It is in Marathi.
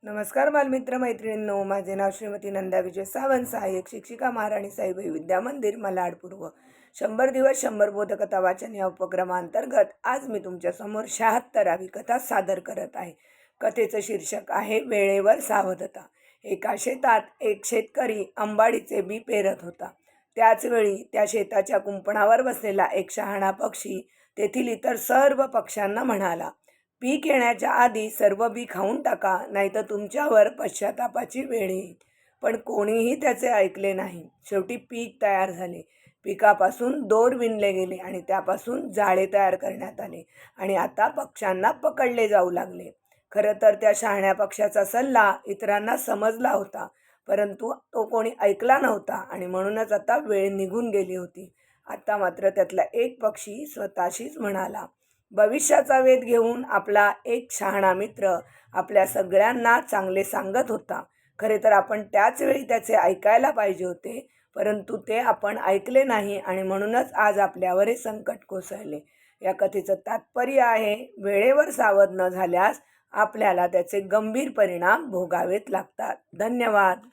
नमस्कार बालमित्र मैत्रिणींनो, माझे नाव श्रीमती नंदा विजय सावंत, सहाय्यक शिक्षिका, महाराणी साईबाई विद्या मंदिर, मलाड पूर्व. 100 दिवस 100 बोधकथा वाचन या उपक्रमांतर्गत आज मी तुमच्यासमोर 76वी कथा सादर करत आहे. कथेचं शीर्षक आहे वेळेवर सावधता. एका शेतात एक शेतकरी अंबाडीचे बी पेरत होता. त्याचवेळी त्या शेताच्या कुंपणावर बसलेला एक शहाणा पक्षी तेथील इतर सर्व पक्ष्यांना म्हणाला, पीक येण्याच्या आधी सर्व बी खाऊन टाका, नाहीतर तुमच्यावर पश्चातापाची वेळ येईल. पण कोणीही त्याचे ऐकले नाही. शेवटी पीक तयार झाले. पिकापासून दोर विणले गेले आणि त्यापासून जाळे तयार करण्यात आले आणि आता पक्ष्यांना पकडले जाऊ लागले. खरं तर त्या शहाण्या पक्ष्याचा सल्ला इतरांना समजला होता, परंतु तो कोणी ऐकला नव्हता आणि म्हणूनच आता वेळ निघून गेली होती. आता मात्र त्यातला एक पक्षी स्वतःशीच म्हणाला, भविष्याचा वेध घेऊन आपला एक शहाणा मित्र आपल्या सगळ्यांना चांगले सांगत होता. खरे तर आपण त्याच वेळी त्याचे ऐकायला पाहिजे होते, परंतु ते आपण ऐकले नाही आणि म्हणूनच आज आपल्यावर हे संकट कोसळले. या कथेचं तात्पर्य आहे, वेळेवर सावध न झाल्यास आपल्याला त्याचे गंभीर परिणाम भोगावेत लागतात. धन्यवाद.